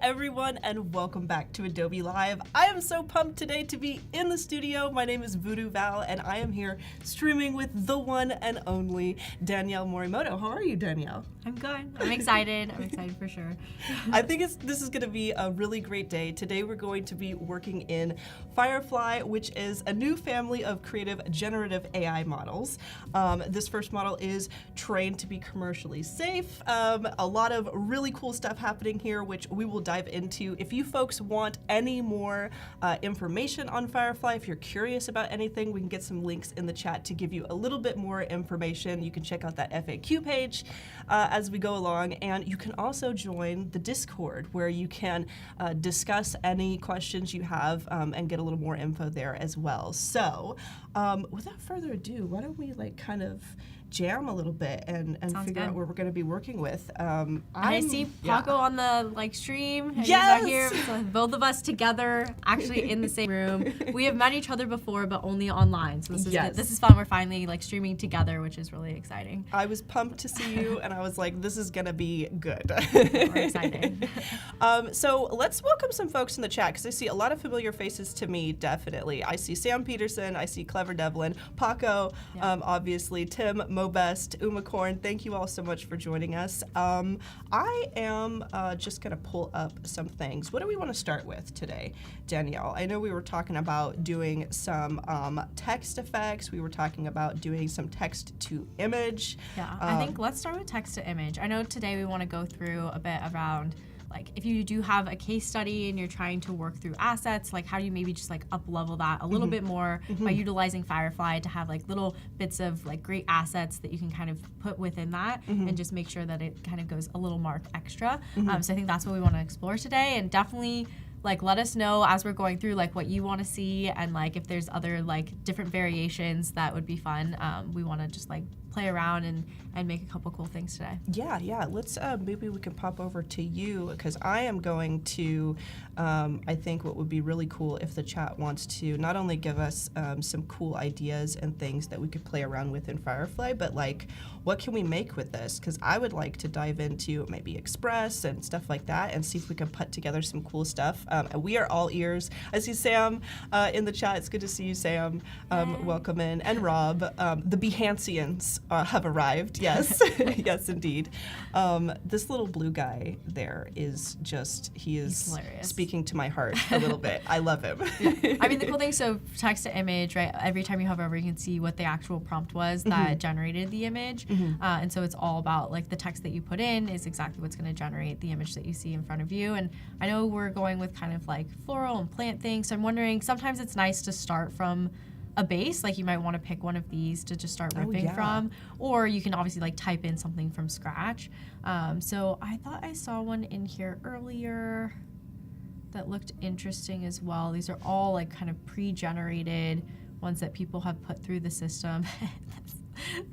everyone, and welcome back to Adobe Live. I am so pumped today to be in the studio. My name is VooDoo Val, and I am here streaming with the one and only Danielle Morimoto. How are you, Danielle? I'm good. I'm excited. I'm excited for sure. I think this is going to be a really great day. Today we're going to be working in Firefly, which is a new family of creative generative AI models. This first model is trained to be commercially safe. A lot of really cool stuff happening here, which we will dive into. If you folks want any more information on Firefly, if you're curious about anything, we can get some links in the chat to give you a little bit more information. You can check out that FAQ page as we go along, and you can also join the Discord where you can discuss any questions you have and get a little more info there as well. So without further ado, why don't we kind of jam a little bit and figure out where we're going to be working with. I see Paco on the stream. Yes! He's out here. So both of us together, actually in the same room. We have met each other before, but only online. So this is fun. We're finally streaming together, which is really exciting. I was pumped to see you, and I was like, this is going to be good. We're excited. So let's welcome some folks in the chat, because I see a lot of familiar faces to me, definitely. I see Sam Peterson, I see Clever Devlin, Paco, obviously, Tim, Mobest, Umacorn, thank you all so much for joining us. I am just going to pull up some things. What do we want to start with today, Danielle? I know we were talking about doing some text effects. We were talking about doing some text to image. Yeah, I think let's start with text to image. I know today we want to go through a bit around if you do have a case study and you're trying to work through assets, how do you maybe just up level that a little bit more by utilizing Firefly to have little bits of great assets that you can kind of put within that and just make sure that it kind of goes a little mark extra. So I think that's what we want to explore today, and definitely let us know as we're going through what you want to see, and if there's other different variations that would be fun. We want to just play around and make a couple cool things today. Yeah. Let's maybe we can pop over to you, because I am going to I think what would be really cool if the chat wants to not only give us some cool ideas and things that we could play around with in Firefly, but what can we make with this? Because I would like to dive into maybe Express and stuff like that and see if we can put together some cool stuff. And we are all ears. I see Sam in the chat. It's good to see you, Sam. Welcome in. And Rob. The Behanceans have arrived. Yes. Yes, indeed. This little blue guy there is he's hilarious. Speaking to my heart a little bit. I love him. Yeah. I mean, the cool thing, so text to image, right? Every time you hover over, you can see what the actual prompt was that generated the image. And so it's all about the text that you put in is exactly what's going to generate the image that you see in front of you. And I know we're going with kind of floral and plant things. So I'm wondering, sometimes it's nice to start from a base, you might want to pick one of these to just start ripping from, or you can obviously type in something from scratch. So I thought I saw one in here earlier that looked interesting as well. These are all kind of pre-generated ones that people have put through the system.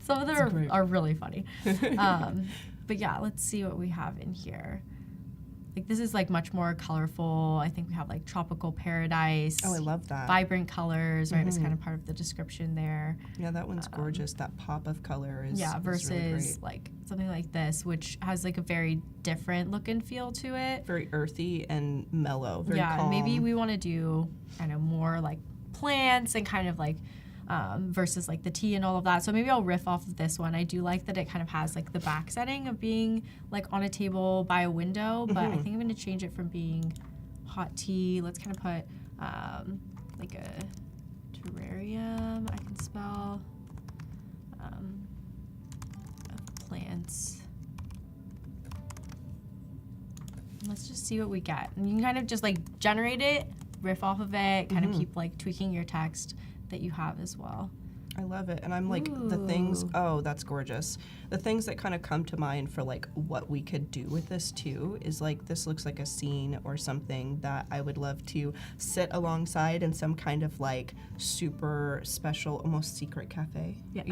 Some of them are really funny. But yeah, let's see what we have in here. This is much more colorful. I think we have tropical paradise. Oh, I love that. Vibrant colors, right? It's kind of part of the description there. Yeah, that one's gorgeous. That pop of color is versus is really great. Something like this, which has a very different look and feel to it. Very earthy and mellow. Very calm. Maybe we want to do more plants and kind of versus the tea and all of that. So maybe I'll riff off of this one. I do like that it kind of has the back setting of being on a table by a window, but I think I'm going to change it from being hot tea. Let's kind of put a terrarium. I can spell plants. Let's just see what we get. And you can kind of just generate it, riff off of it, kind of keep tweaking your text that you have as well. I love it. And I'm the things, that's gorgeous. The things that kind of come to mind for what we could do with this too is this looks like a scene or something that I would love to sit alongside in some kind of super special, almost secret cafe. Yeah.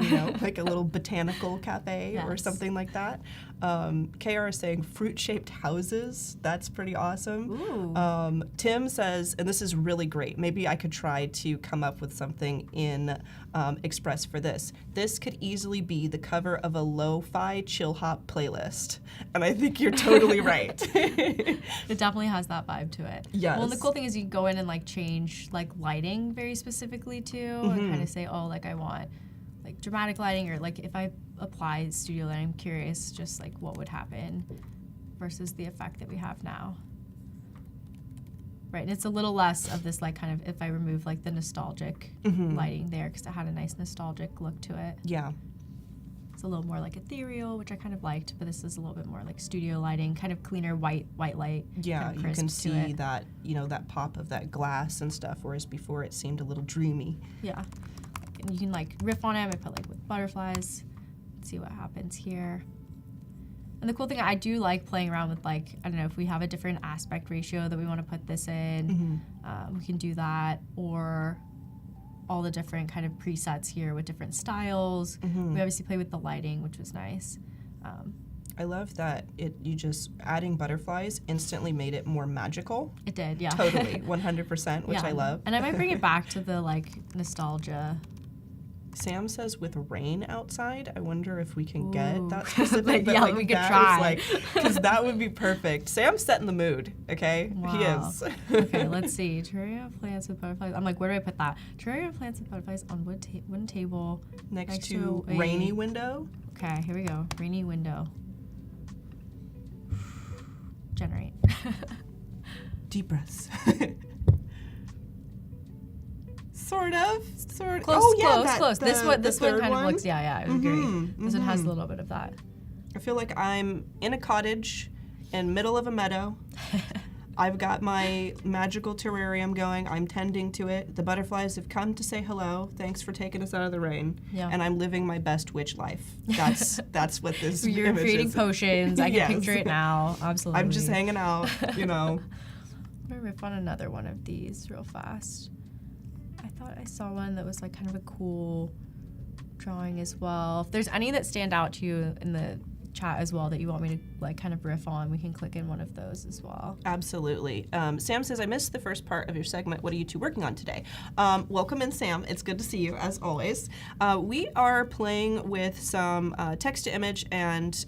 A little botanical cafe or something like that. KR is saying fruit-shaped houses. That's pretty awesome. Tim says, and this is really great, maybe I could try to come up with something in Express for this. This could easily be the cover of a lo-fi chill hop playlist. And I think you're totally right. It definitely has that vibe to it. Yes. Well, and the cool thing is you can go in and like change like lighting very specifically too, and kind of say, oh, like I want like dramatic lighting, or like if I apply studio lighting, I'm curious just like what would happen versus the effect that we have now. Right, and it's a little less of this like kind of, if I remove like the nostalgic lighting there, because it had a nice nostalgic look to it. Yeah. It's a little more like ethereal, which I kind of liked, but this is a little bit more like studio lighting, kind of cleaner white light. Yeah, kind of you can crisp to see it. that, you know, that pop of that glass and stuff, whereas before it seemed a little dreamy. Yeah, and you can like riff on it. I put like with butterflies. Let's see what happens here. And the cool thing, I do like playing around with like, I don't know, if we have a different aspect ratio that we want to put this in, we can do that, or all the different kind of presets here with different styles. We obviously play with the lighting, which was nice. I love that you just adding butterflies instantly made it more magical. It did, yeah. Totally, 100%, which Yeah. I love. And I might bring it back to the like nostalgia. Sam says with rain outside, I wonder if we can get Ooh. that specific. Yeah, we could try. Because that would be perfect. Sam's setting the mood, okay? Wow. He is. Okay, let's see. Terrarium plants with butterflies. I'm like, where do I put that? Terrarium plants with butterflies on wooden table. Next to rainy window. Okay, here we go. Rainy window. Generate. Deep breaths. Sort of. Close. This one kind of looks, yeah, it was great. This one has a little bit of that. I feel like I'm in a cottage in middle of a meadow. I've got my magical terrarium going. I'm tending to it. The butterflies have come to say hello. Thanks for taking us out of the rain. Yeah. And I'm living my best witch life. That's what this You're image creating is. potions. I can Yes. picture it now. Absolutely. I'm just hanging out, you know. I'm gonna riff on another one of these real fast. I thought I saw one that was like kind of a cool drawing as well. If there's any that stand out to you in the chat as well that you want me to like kind of riff on, we can click in one of those as well. Absolutely. Sam says, I missed the first part of your segment. What are you two working on today? Welcome in, Sam. It's good to see you, as always. We are playing with some text-to-image and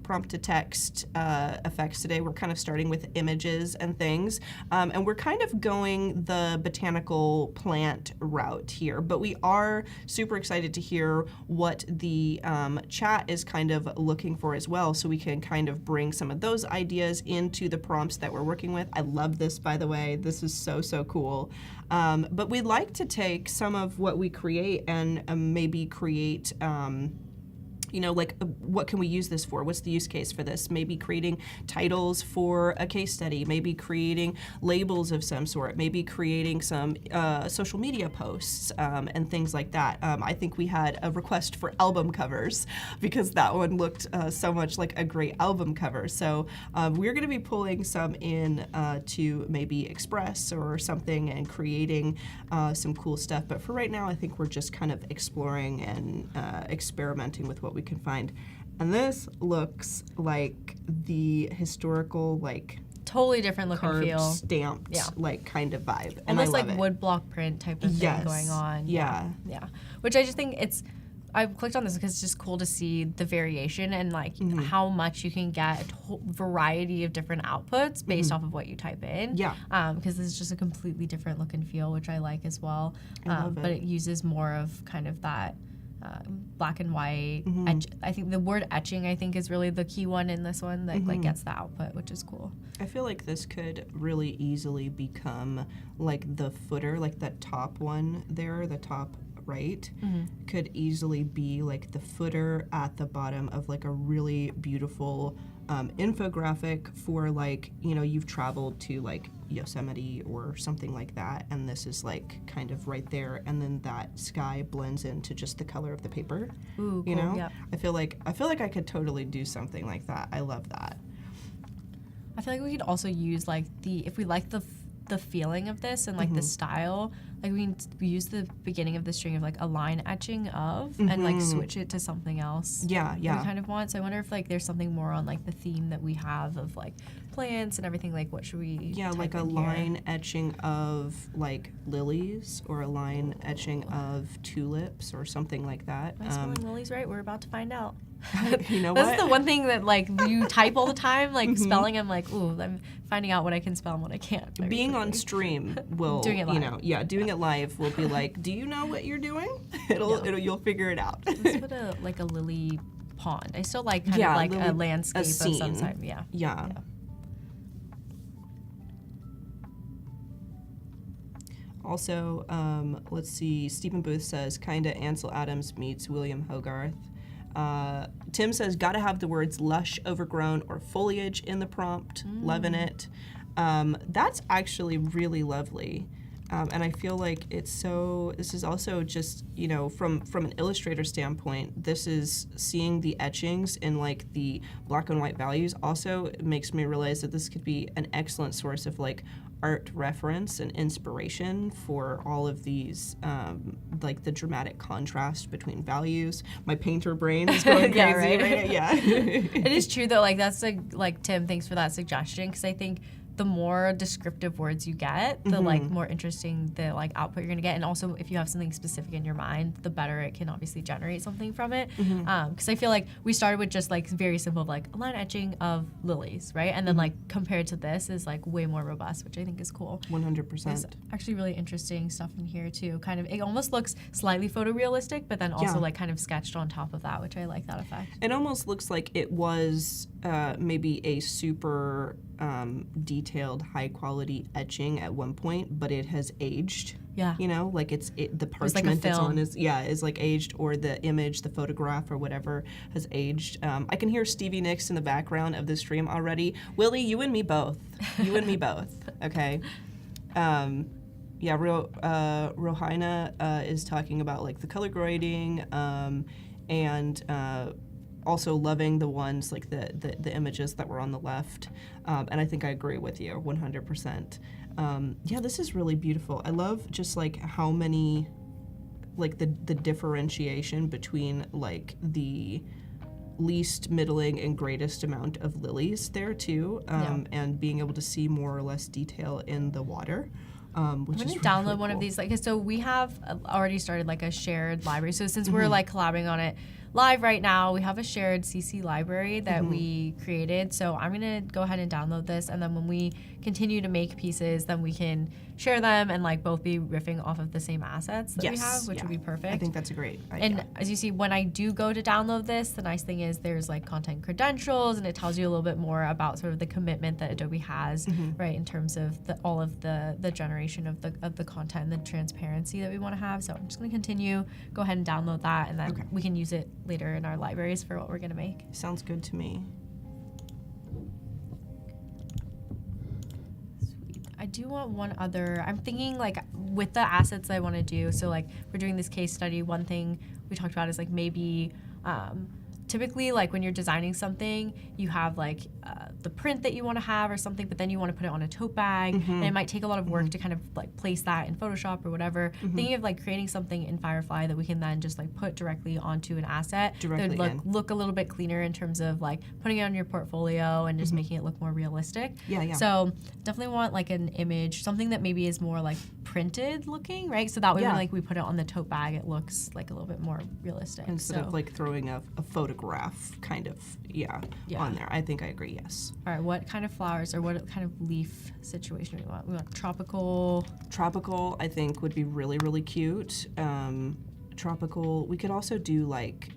prompt-to-text effects today. We're kind of starting with images and things, and we're kind of going the botanical plant route here, but we are super excited to hear what the chat is kind of looking for as well, so we can kind of bring some of those ideas into the prompts that we're working with. I love this, by the way. This is so cool. But we'd like to take some of what we create and maybe create you know, like what can we use this for? What's the use case for this? Maybe creating titles for a case study, maybe creating labels of some sort, maybe creating some social media posts and things like that. I think we had a request for album covers because that one looked so much like a great album cover. So we're going to be pulling some in to maybe Express or something and creating some cool stuff. But for right now, I think we're just kind of exploring and experimenting with what we can find. And this looks like the historical, like, Totally different look and carved, feel. stamped, like, kind of vibe. And Almost I love like it. woodblock print type of thing going on. Yeah. Which I just think I clicked on this because it's just cool to see the variation and like how much you can get a variety of different outputs based off of what you type in. Yeah. Because this is just a completely different look and feel, which I like as well. I love but it uses more of kind of that black and white. I think the word etching, I think, is really the key one in this one that like gets the output, which is cool. I feel like this could really easily become like the footer, like that top one there, the top right, could easily be like the footer at the bottom of like a really beautiful infographic for, like, you know, you've traveled to like Yosemite or something like that, and this is like kind of right there, and then that sky blends into just the color of the paper. Ooh, you cool. know, Yep. I feel like I could totally do something like that. I love that. I feel like we could also use like if we like the the feeling of this and like the style, like we use the beginning of the string of like a line etching of and like switch it to something else. Yeah. We kind of want. So I wonder if like there's something more on like the theme that we have of like plants and everything. Like what should we? Yeah, like a line etching of like lilies or a line etching of tulips or something like that. Am I spelling lilies right? We're about to find out. You know what? That's the one thing that like you type all the time, like spelling. I'm like, ooh, I'm finding out what I can spell and what I can't. Being on stream will, doing it live. Doing it live will be like, do you know what you're doing? You'll figure it out. Let's put a lily pond. I still like kind of like a landscape of some type. Yeah. Also, let's see. Stephen Booth says, kinda Ansel Adams meets William Hogarth. Tim says, gotta have the words lush, overgrown, or foliage in the prompt. Loving it. That's actually really lovely. And I feel like this is also just, from an illustrator standpoint, this is seeing the etchings in like the black and white values also makes me realize that this could be an excellent source of like art reference and inspiration for all of these, like the dramatic contrast between values. My painter brain is going crazy right now. Yeah. It is true though, like that's like Tim, thanks for that suggestion, because I think the more descriptive words you get, the like more interesting the like output you're gonna get, and also if you have something specific in your mind, the better it can obviously generate something from it. Because I feel like we started with just like very simple like a line etching of lilies, right? And then like compared to this is like way more robust, which I think is cool. 100%. There's actually really interesting stuff in here too. Kind of, it almost looks slightly photorealistic, but then also like kind of sketched on top of that, which I like that effect. It almost looks like it was maybe a super detailed, high quality etching at one point, but it has aged. Yeah. Like the parchment it's on is like aged, or the image, the photograph or whatever has aged. I can hear Stevie Nicks in the background of the stream already. Willie, you and me both. You and me both. Okay. Rohina is talking about like the color grading and also loving the ones like the images that were on the left, and I think I agree with you 100%. This is really beautiful. I love just like how many, like the differentiation between like the least, middling, and greatest amount of lilies there too, and being able to see more or less detail in the water. Which I'm gonna is download really one cool. of these. Like, so we have already started like a shared library. So since we're like collaborating on it live right now, we have a shared CC library that we created. So I'm gonna go ahead and download this, and then when we continue to make pieces, then we can share them and like both be riffing off of the same assets that we have, which would be perfect. I think that's a great idea. And as you see, when I do go to download this, the nice thing is there's like content credentials, and it tells you a little bit more about sort of the commitment that Adobe has, right, in terms of all of the generation of the content and the transparency that we want to have. So I'm just going to continue, go ahead and download that, and then we can use it later in our libraries for what we're going to make. Sounds good to me. I do want one other, I'm thinking like with the assets I want to do, so like we're doing this case study, one thing we talked about is like maybe typically like when you're designing something, you have like the print that you want to have or something, but then you want to put it on a tote bag, and it might take a lot of work to kind of like place that in Photoshop or whatever. Thinking of like creating something in Firefly that we can then just like put directly onto an asset that would look a little bit cleaner in terms of like putting it on your portfolio and just making it look more realistic. So definitely want like an image, something that maybe is more like printed looking, right? So that way when like we put it on the tote bag, it looks like a little bit more realistic. Instead of like throwing a photograph kind of, on there. I think I agree, yes. All right, what kind of flowers or what kind of leaf situation do we want? We want tropical. Tropical, I think, would be really, really cute. Tropical, we could also do like,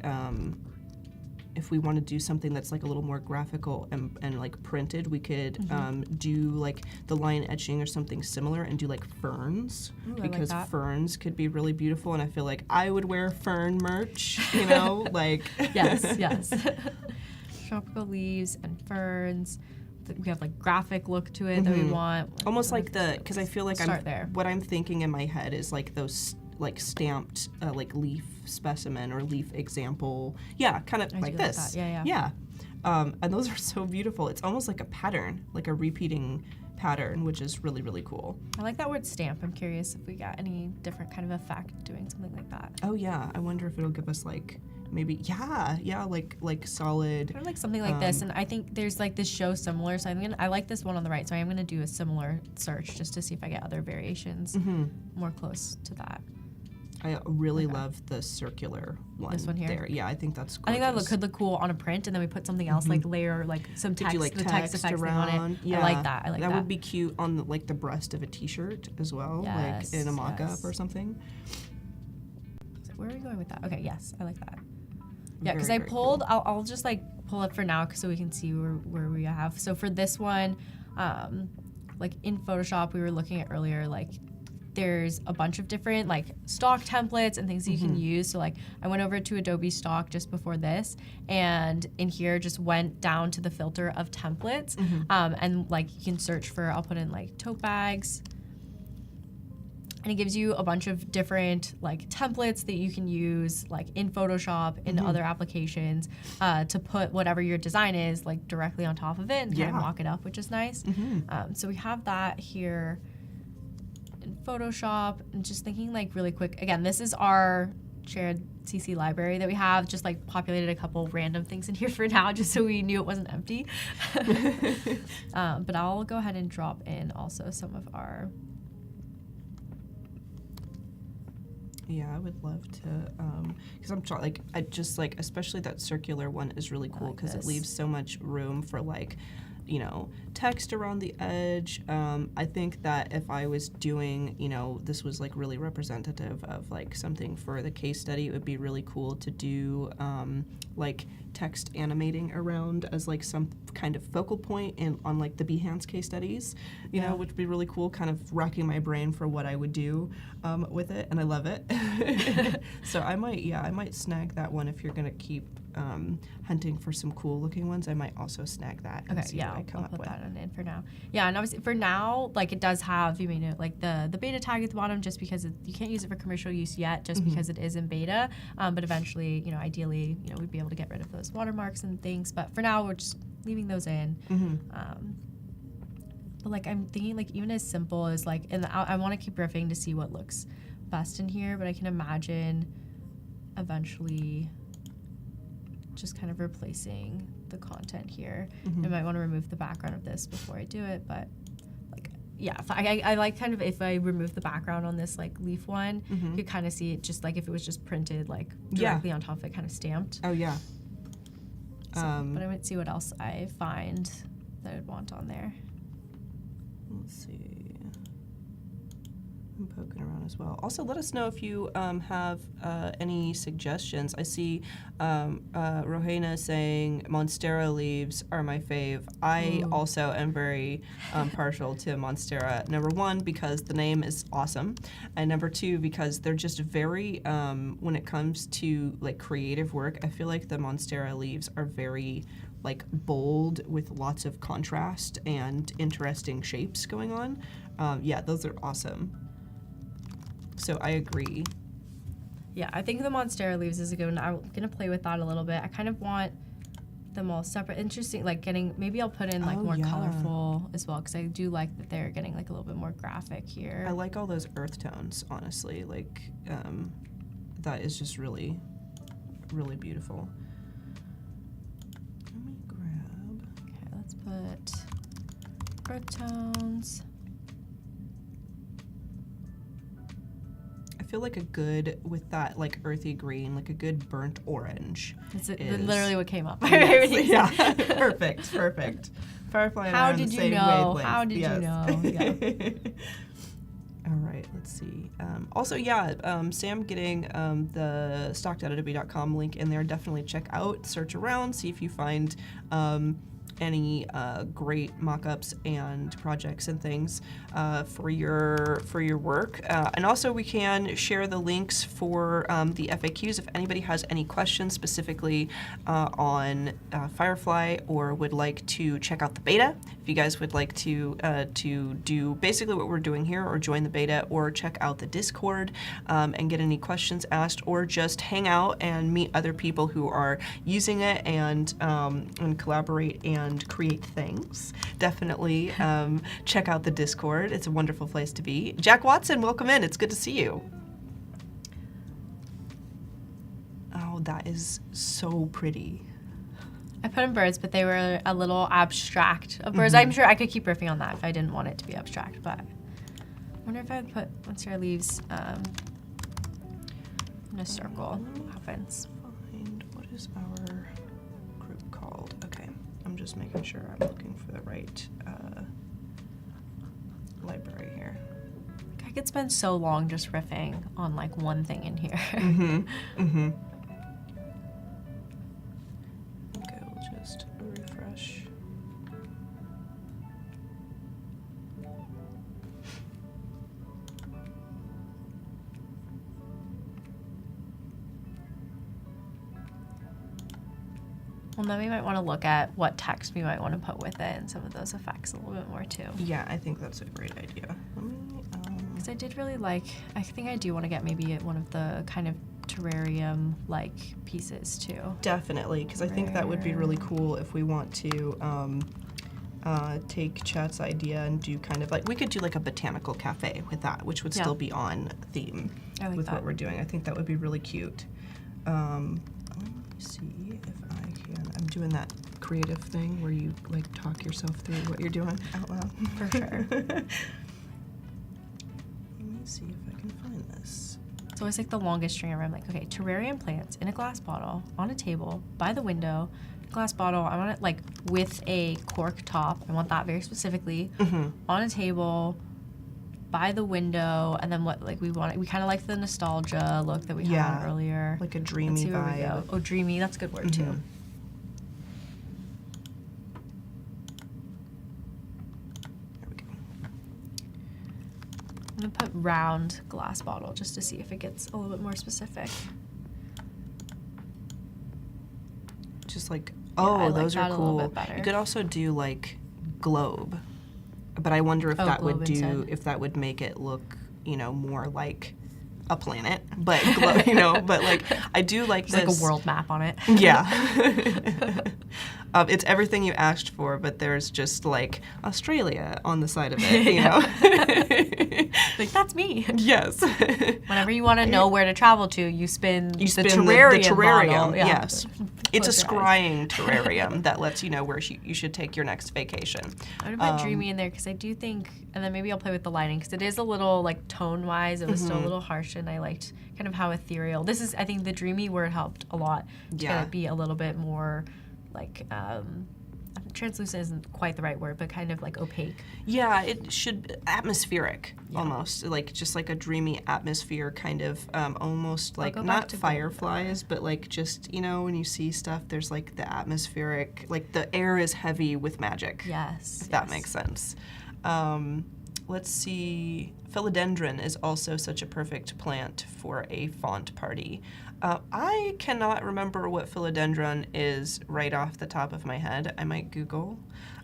if we want to do something that's like a little more graphical and like printed, we could do like the line etching or something similar and do like ferns. Ooh, because I like that. ferns could be really beautiful, and I feel like I would wear fern merch, like. Yes. Tropical leaves and ferns. We have like graphic look to it that we want. Almost like because I feel like what I'm thinking in my head is like those like stamped like leaf specimen or leaf example. Yeah, kind of like this. Like that. Yeah. Yeah. And those are so beautiful. It's almost like a pattern, like a repeating pattern, which is really, really cool. I like that word stamp. I'm curious if we got any different kind of effect doing something like that. Oh yeah, I wonder if it'll give us like maybe like solid. Kind of like something like this, and I think there's like this show similar. So I like this one on the right, so I am gonna do a similar search just to see if I get other variations more close to that. I really love the circular one. This one here? There. Yeah, I think that's gorgeous. I think that could look cool on a print, and then we put something else like layer, like some text, like the text effects around. thing on it. Yeah. I like that. I like that. That would be cute on the, like the breast of a T-shirt as well, Yes, like in a mock-up yes. or something. So where are we going with that? Okay, yes, I like that. Yeah, because Very, I very pulled. cool. I'll just like pull it for now, so we can see where we have. So for this one, like in Photoshop, we were looking at earlier, like there's a bunch of different like stock templates and things that you can use. So like I went over to Adobe Stock just before this, and in here just went down to the filter of templates, and like you can search for. I'll put in like tote bags. And it gives you a bunch of different like templates that you can use like in Photoshop, in other applications, to put whatever your design is like directly on top of it and kind of mock it up, which is nice. So we have that here in Photoshop. And just thinking like really quick, again, this is our shared CC library that we have, just like populated a couple random things in here for now, just so we knew it wasn't empty. But I'll go ahead and drop in also some of our. Yeah, I would love to, because I'm trying, like, I just like, especially that circular one is really cool because it leaves so much room for like, you know, text around the edge. I think that if I was doing, you know, this was like really representative of like something for the case study, it would be really cool to do like text animating around as like some kind of focal point on like the Behance case studies, you know, which would be really cool, kind of racking my brain for what I would do with it, and I love it. So I might snag that one if you're gonna keep hunting for some cool looking ones. I might also snag that. And see what I come I'll up put with. that in for now. Yeah, and obviously for now, like it does have, you may know, like the beta tag at the bottom, just because you can't use it for commercial use yet, just because it is in beta. But eventually, you know, ideally, you know, we'd be able to get rid of those watermarks and things. But for now, we're just leaving those in. But like I'm thinking, like even as simple as like, and I want to keep riffing to see what looks best in here. But I can imagine eventually just kind of replacing the content here. I might want to remove the background of this before I do it, but like, yeah, if I like kind of if I remove the background on this like leaf one, you could kind of see it just like if it was just printed like directly on top of it, kind of stamped. Oh yeah. So, but I might see what else I find that I'd want on there. Let's see. I'm poking around as well. Also, let us know if you have any suggestions. I see Rohena saying Monstera leaves are my fave. I also am very partial to Monstera. Number one, because the name is awesome, and number two, because they're just very, when it comes to like creative work, I feel like the Monstera leaves are very like bold with lots of contrast and interesting shapes going on. Yeah, those are awesome. So I agree. Yeah, I think the Monstera leaves is a good one. I'm gonna play with that a little bit. I kind of want them all separate. Interesting, like getting, maybe I'll put in like more colorful as well, because I do like that they're getting like a little bit more graphic here. I like all those earth tones, honestly. Like, that is just really, really beautiful. Let me grab. Okay, let's put earth tones. I feel like a good, with that like earthy green, like a good burnt orange. That's literally what came up. Yes, yeah, perfect. Firefly and I are on the same wavelength. How did you know? Yeah. All right, let's see. Also, yeah, Sam getting the stock.adobe.com link in there. Definitely check out, search around, see if you find any great mock-ups and projects and things for your work. And also we can share the links for the FAQs if anybody has any questions specifically on Firefly or would like to check out the beta. If you guys would like to do basically what we're doing here, or join the beta, or check out the Discord and get any questions asked, or just hang out and meet other people who are using it and collaborate and and create things, definitely check out the Discord. It's a wonderful place to be. Jack Watson, welcome in. It's good to see you. Oh, that is so pretty. I put in birds, but they were a little abstract of birds. I'm sure I could keep riffing on that if I didn't want it to be abstract, but I wonder if I would put, once your leaves in a circle, what happens? Find, what is our group called? Okay, I'm just making sure I'm looking for the right library here. I could spend so long just riffing on like one thing in here. Okay, we'll just refresh. Well, then we might want to look at what text we might want to put with it and some of those effects a little bit more too. Yeah, I think that's a great idea. Let me, Because I did really like, I think I do want to get maybe one of the kind of terrarium-like pieces too. definitely, because I think that would be really cool if we want to take Chat's idea and do kind of like, we could do like a botanical cafe with that, which would still be on theme with what we're doing. I think that would be really cute. Let me see if I can, I'm doing that creative thing where you like talk yourself through what you're doing out loud. For sure. Let me see if I can find this. It's always like the longest string ever. I'm like, okay, terrarium plants in a glass bottle, on a table, by the window. Glass bottle, I want it like with a cork top. I want that very specifically. On a table, by the window, and then what like we want. We kind of like the nostalgia look that we had earlier. Like a dreamy Let's see where we vibe. go. Oh, dreamy, that's a good word too. There we go. I'm gonna put round glass bottle just to see if it gets a little bit more specific. Just like, I oh, like those that are a little cool. bit better. You could also do like globe, but I wonder if that would globe do, instead. if that would make it look, you know, more like a planet. But you know, but like I do like There's this. like a world map on it. Yeah. It's everything you asked for, but there's just like Australia on the side of it, you know? Like, that's me. Yes. Whenever you want to know where to travel to, you spin the the terrarium, terrarium, model. Yeah. yes. It's a Close your eyes. scrying terrarium that lets you know where you should take your next vacation. I'm gonna put dreamy in there because I do think, and then maybe I'll play with the lighting because it is a little like tone-wise, it was still a little harsh, and I liked kind of how ethereal. This is, I think, the dreamy word helped a lot to kind of be a little bit more like translucent isn't quite the right word, but kind of like opaque. Yeah, it should atmospheric almost, like just like a dreamy atmosphere, kind of almost like not fireflies, but like just, you know, when you see stuff, there's like the atmospheric, like the air is heavy with magic. Yes, if that makes sense. Let's see. Philodendron is also such a perfect plant for a font party. I cannot remember what philodendron is right off the top of my head. I might Google.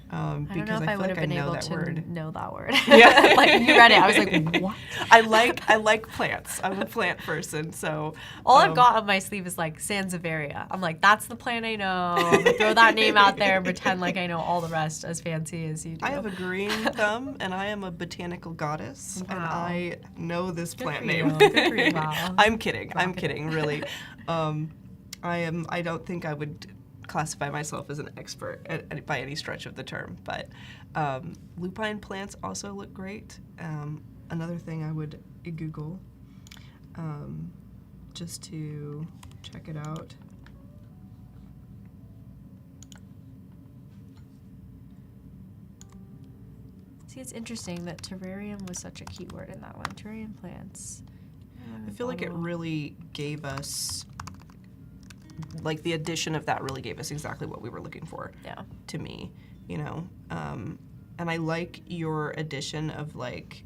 I don't because know if I would have been able that to word. know that word. Yeah. Like, you read it, I was like, what? I like plants. I'm a plant person, so. All I've got on my sleeve is like Sansevieria. I'm like, that's the plant I know. I'm gonna throw that name out there and pretend like I know all the rest as fancy as you do. I have a green thumb, and I am a botanical goddess, and I know this plant name. Good for you, wow. I'm kidding. I'm kidding, really. I don't think I would classify myself as an expert by any stretch of the term, but lupine plants also look great. Another thing I would Google just to check it out. See, it's interesting that terrarium was such a key word in that one. Terrarium plants. I feel like it really gave us, like the addition of that really gave us exactly what we were looking for. Yeah. To me, you know, and I like your addition of like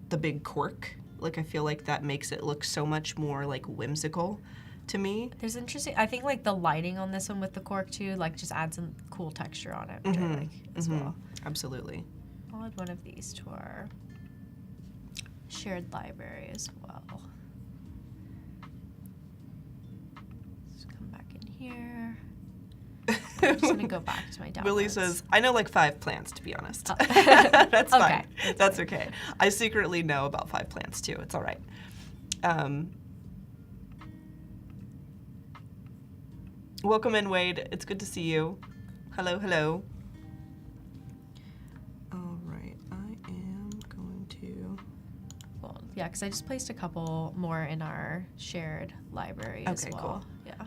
the big cork. Like I feel like that makes it look so much more like whimsical to me. There's interesting, I think like the lighting on this one with the cork too, like just adds some cool texture on it, which I like as well. Absolutely. I'll add one of these to our shared library as well. Let's come back in here. I'm just gonna go back to my downloads. Willie says, I know like 5 plants, to be honest. That's fine. Okay. That's okay. I secretly know about 5 plants too. It's all right. Welcome in, Wade. It's good to see you. Hello, hello. All right, I am going to... Well, yeah, because I just placed a couple more in our shared library as well. Cool. Yeah.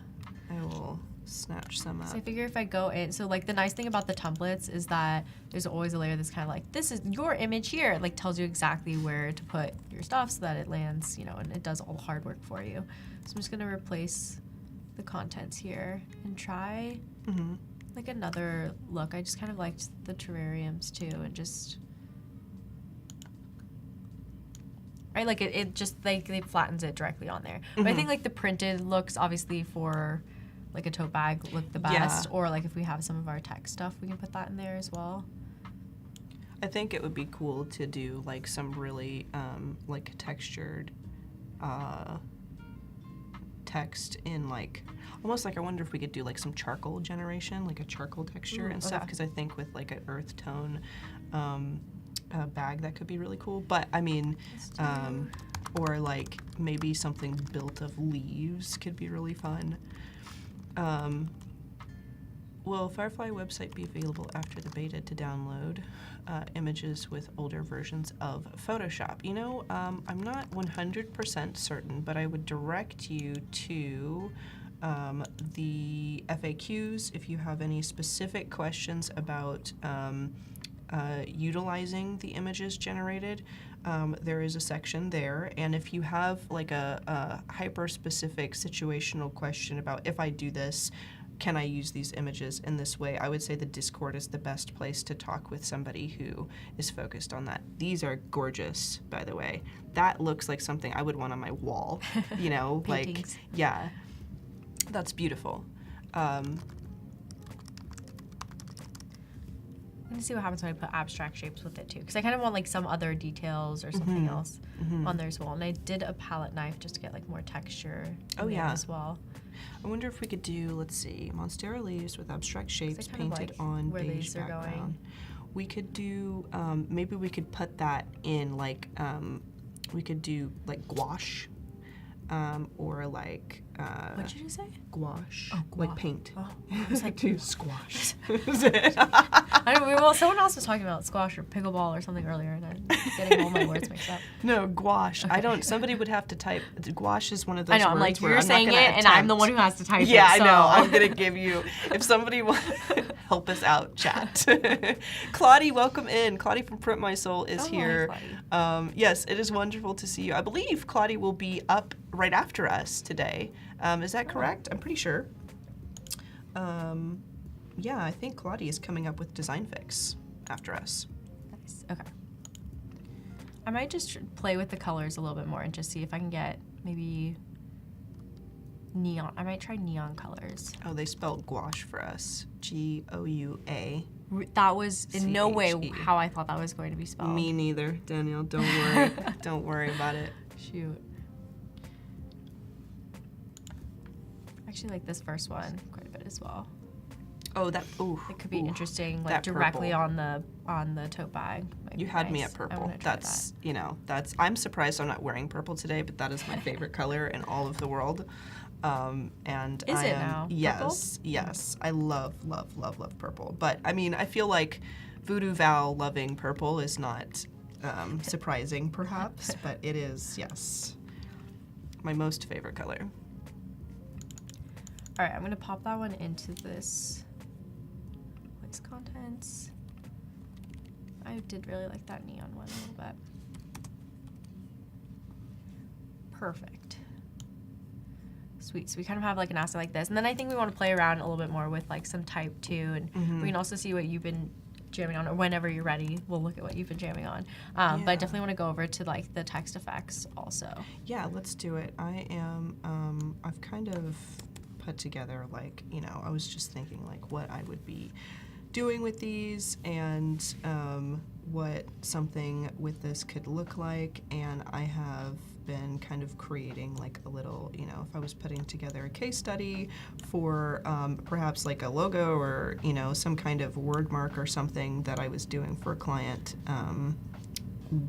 I will snatch some up. So I figure if I go in, so like the nice thing about the templates is that there's always a layer that's kind of like, this is your image here. It like tells you exactly where to put your stuff so that it lands, you know, and it does all the hard work for you. So I'm just gonna replace the contents here and try like another look. I just kind of liked the terrariums too, and just, right, like it just like it flattens it directly on there. But I think like the printed looks obviously for like a tote bag look the best, or like if we have some of our text stuff, we can put that in there as well. I think it would be cool to do like some really like textured text in like almost like, I wonder if we could do like some charcoal generation, like a charcoal texture and stuff, because I think with like an earth tone bag that could be really cool. But I mean, or like maybe something built of leaves could be really fun. Will Firefly website be available after the beta to download images with older versions of Photoshop? You know, I'm not 100% certain, but I would direct you to the FAQs if you have any specific questions about utilizing the images generated. There is a section there, and if you have like a hyper-specific situational question about, if I do this, can I use these images in this way? I would say the Discord is the best place to talk with somebody who is focused on that. These are gorgeous, by the way. That looks like something I would want on my wall, you know, like, yeah, that's beautiful. I'm gonna see what happens when I put abstract shapes with it too, because I kind of want like some other details or something else on there as well. And I did a palette knife just to get like more texture in there as well. I wonder if we could do, let's see, Monstera leaves with abstract shapes painted like on where beige these are background. going. We could do, maybe we could put that in like, we could do like gouache, or like, what did you just say? Gouache. Oh, like paint. Oh, I was like, do squash. I don't, well, someone else was talking about squash or pickleball or something earlier, and I'm getting all my words mixed up. No, gouache. Okay. I don't. Somebody would have to type. Gouache is one of those. I know. I'm like, you're saying it, and I'm the one who has to type it. Yeah, so. I know. I'm gonna give you. If somebody will help us out, chat. Claudie, welcome in. Claudie from Print My Soul is here. Hi, yes, it is wonderful to see you. I believe Claudie will be up right after us today. Is that correct? I'm pretty sure. Yeah, I think Claudie is coming up with Design Fix after us. Nice. Okay. I might just play with the colors a little bit more and just see if I can get maybe neon. I might try neon colors. Oh, they spelled gouache for us. G-O-U-A. That was in no way how I thought that was going to be spelled. Me neither, Danielle. Don't worry. Don't worry about it. Shoot. I actually like this first one quite a bit as well. Oh, that. Ooh. It could be interesting, like that directly purple. on the tote bag. You had me at purple. That's you know that's. I'm surprised I'm not wearing purple today, but that is my favorite color in all of the world. And is I it am, now? Yes, Purple? yes. I love purple. But I mean, I feel like VooDoo Val loving purple is not surprising, perhaps, but it is, yes, my most favorite color. All right, I'm gonna pop that one into this. What's contents? I did really like that neon one a little bit. Perfect. Sweet. So we kind of have like an asset like this, and then I think we want to play around a little bit more with like some type too, and we can also see what you've been jamming on, or whenever you're ready, we'll look at what you've been jamming on. But I definitely want to go over to like the text effects also. Yeah, let's do it. I am. I've kind of put together like, you know, I was just thinking like what I would be doing with these, and what something with this could look like, and I have been kind of creating like a little, you know, if I was putting together a case study for perhaps like a logo or, you know, some kind of word mark or something that I was doing for a client,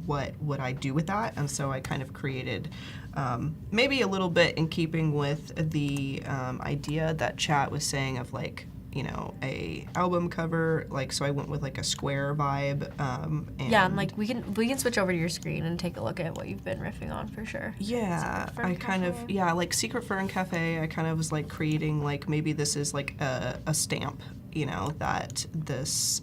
what would I do with that? And so I kind of created maybe a little bit in keeping with the idea that chat was saying of like, you know, a album cover, like, so I went with like a square vibe. And like we can switch over to your screen and take a look at what you've been riffing on for sure. Yeah, I kind of, like Secret Fern Cafe, I kind of was like creating like maybe this is like a stamp, you know, that this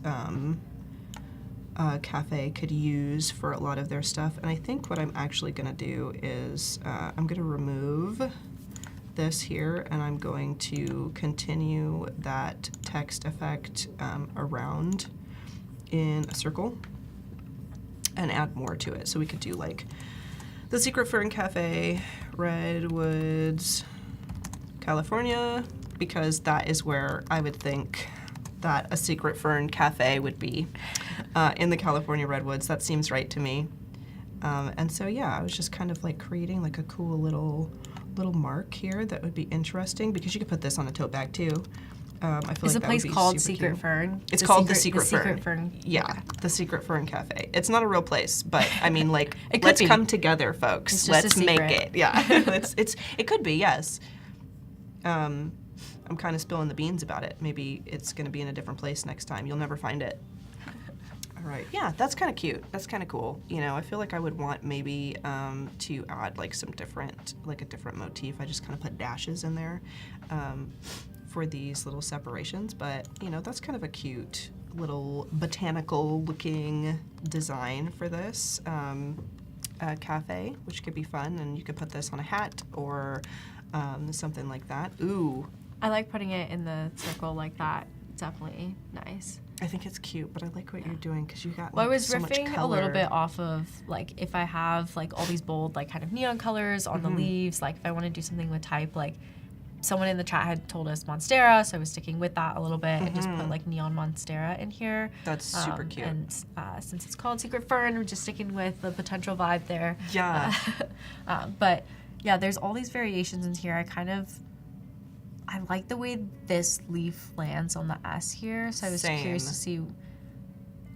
cafe could use for a lot of their stuff. And I think what I'm actually gonna do is I'm gonna remove this here, and I'm going to continue that text effect around in a circle and add more to it. So we could do like the Secret Fern Cafe, Redwoods, California, because that is where I would think that a Secret Fern Cafe would be, in the California Redwoods. That seems right to me. And so yeah, I was just kind of like creating like a cool little mark here that would be interesting, because you could put this on a tote bag too. I feel Is the like place called Secret Fern? It's called the Secret Fern. Yeah, the Secret Fern Cafe. It's not a real place, but I mean, like, let's come together, folks. It's just let's make it. Yeah, it could be, yes. I'm kind of spilling the beans about it. Maybe it's going to be in a different place next time. You'll never find it. All right. Yeah, that's kind of cute. That's kind of cool. You know, I feel like I would want maybe to add like some different, like a different motif. I just kind of put dashes in there for these little separations. But, you know, that's kind of a cute little botanical looking design for this cafe, which could be fun. And you could put this on a hat or something like that. Ooh. I like putting it in the circle like that. Definitely nice. I think it's cute, but I like what you're doing because you got Well, like, I was so much riffing a color. little bit off of like if I have like all these bold like kind of neon colors on the leaves, like if I want to do something with type, like someone in the chat had told us Monstera, so I was sticking with that a little bit and just put like neon Monstera in here. That's super cute. And since it's called Secret Fern, we're just sticking with the potential vibe there. Yeah. But yeah, there's all these variations in here. I like the way this leaf lands on the S here, so I was curious to see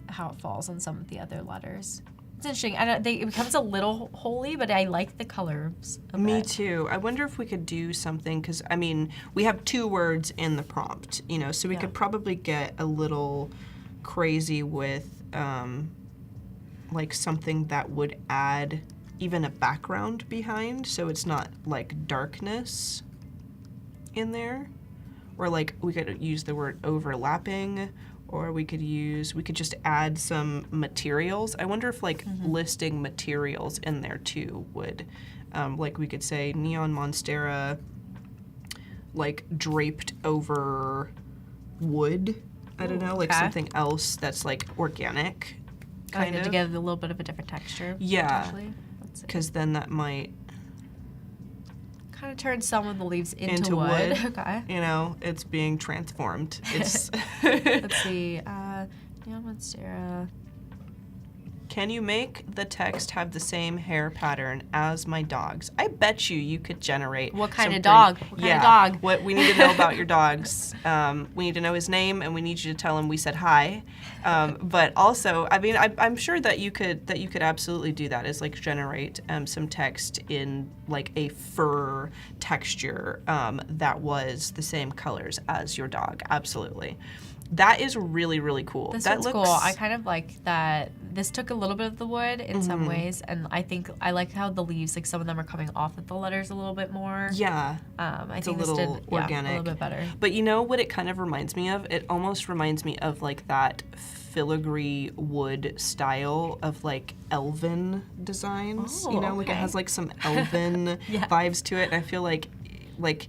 how it falls on some of the other letters. It's interesting. It becomes a little holy, but I like the colors a Me bit. too. I wonder if we could do something, because, I mean, we have 2 words in the prompt, you know, so we could probably get a little crazy with, like, something that would add even a background behind, so it's not, like, darkness in there. Or, like, we could use the word overlapping, or we could just add some materials. I wonder if like listing materials in there too would, like we could say neon Monstera, like draped over wood. I don't know, like something else that's like organic, kind of. To get a little bit of a different texture. Yeah, because then that might kind of turn some of the leaves into wood. Okay. You know, it's being transformed. It's Let's see. Neon Monstera. Can you make the text have the same hair pattern as my dog's? I bet you could generate. What kind of dog? What kind of dog? What we need to know about your dogs. We need to know his name, and we need you to tell him we said hi. But also, I mean, I'm sure that you could absolutely do that. Is like generate some text in like a fur texture that was the same colors as your dog. Absolutely. That is really, really cool. This looks cool. I kind of like that. This took a little bit of the wood in some ways, and I think I like how the leaves, like some of them are coming off of the letters a little bit more. Yeah. I think a little this did organic. a little bit better. But you know what it kind of reminds me of? It almost reminds me of like that filigree wood style of like elven designs. Oh, you know, like it has like some elven vibes to it. And I feel like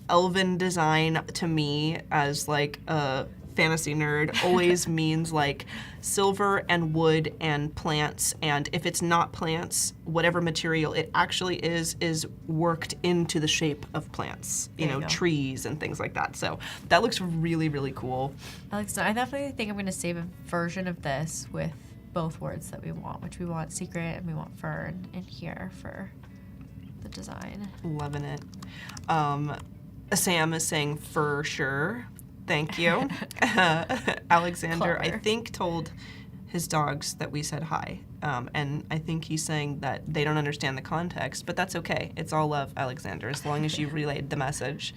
elven design to me as like a fantasy nerd always means like silver and wood and plants, and if it's not plants, whatever material it actually is worked into the shape of plants, you know, trees and things like that. So that looks really, really cool. I definitely think I'm going to save a version of this with both words that we want, which we want secret and we want fur in here for the design. Loving it. Sam is saying for sure. Thank you. Alexander, Clever. I think, told his dogs that we said hi. And I think he's saying that they don't understand the context, but that's okay. It's all love, Alexander, as long as you relayed the message.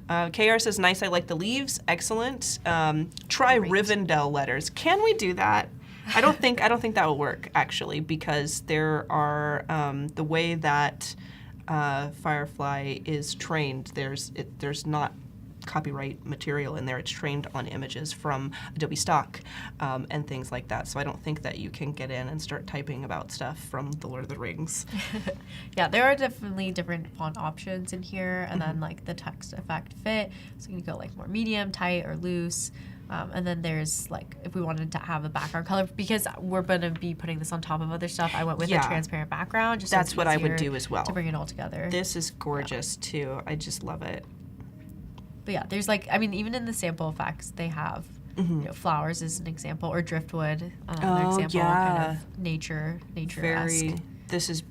KR says, nice, I like the leaves. Excellent. Try Great. Rivendell letters. Can we do that? I don't think that will work, actually, because there are, the way that Firefly is trained, there's not copyright material in there. It's trained on images from Adobe stock and things like that. So I don't think that you can get in and start typing about stuff from The Lord of the Rings. Yeah, there are definitely different font options in here, and then like the text effect fit. So you can go like more medium, tight, or loose. And then there's like, if we wanted to have a background color, because we're going to be putting this on top of other stuff, I went with a transparent background. Just so That's it's what I would easier do as well. to bring it all together. This is gorgeous too. I just love it. But yeah, there's like, I mean, even in the sample effects, they have, you know, flowers as an example, or driftwood, another example, kind of nature-esque.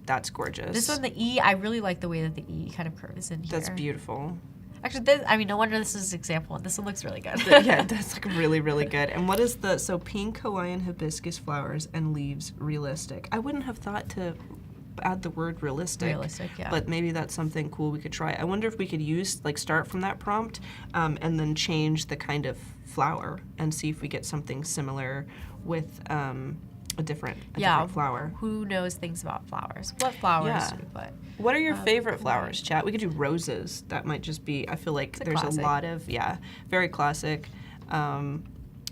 That's gorgeous. This one, the E, I really like the way that the E kind of curves in here. That's beautiful. Actually, this, I mean, no wonder this is an example. This one looks really good. Yeah, that's like really, really good. And what is so pink Hawaiian hibiscus flowers and leaves realistic? I wouldn't have thought to add the word realistic. Realistic, yeah. But maybe that's something cool we could try. I wonder if we could start from that prompt and then change the kind of flower and see if we get something similar with a different flower. Who knows things about flowers? What flowers do we put? What are your favorite flowers, chat? We could do roses. That might just be, I feel like there's classic. a lot of, very classic.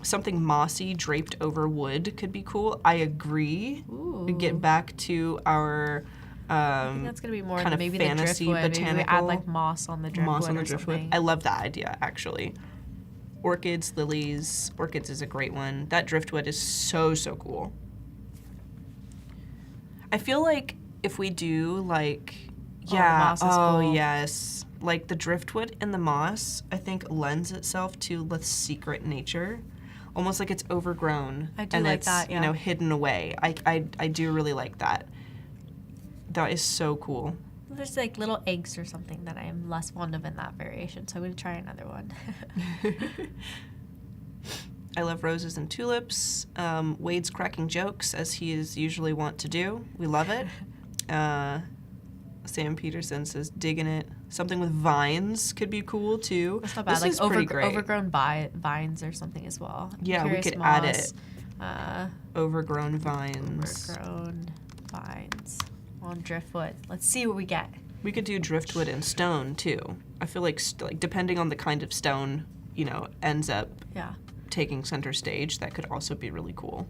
Something mossy draped over wood could be cool. I agree. Ooh. We get back to our I think that's going to be more kind of maybe fantasy the driftwood. botanical. Maybe we add like moss on the driftwood Moss on the or driftwood. something. I love that idea, actually. Orchids, lilies. Orchids is a great one. That driftwood is so, so cool. I feel like if we do like, the moss is cool. yes, like the driftwood and the moss, I think lends itself to the secret nature, almost like it's overgrown. I do and like it's, that, yeah. hidden away. I do really like that. That is so cool. There's like little eggs or something that I am less fond of in that variation, so I'm going to try another one. I love roses and tulips. Wade's cracking jokes, as he is usually wont to do. We love it. Sam Peterson says, digging it. Something with vines could be cool, too. That's not bad. This Like is pretty great. overgrown vines or something as well. Yeah, we Curious could moss, add it. Overgrown vines. Overgrown vines on driftwood. Let's see what we get. We could do driftwood and stone, too. I feel like, depending on the kind of stone, ends up taking center stage, that could also be really cool.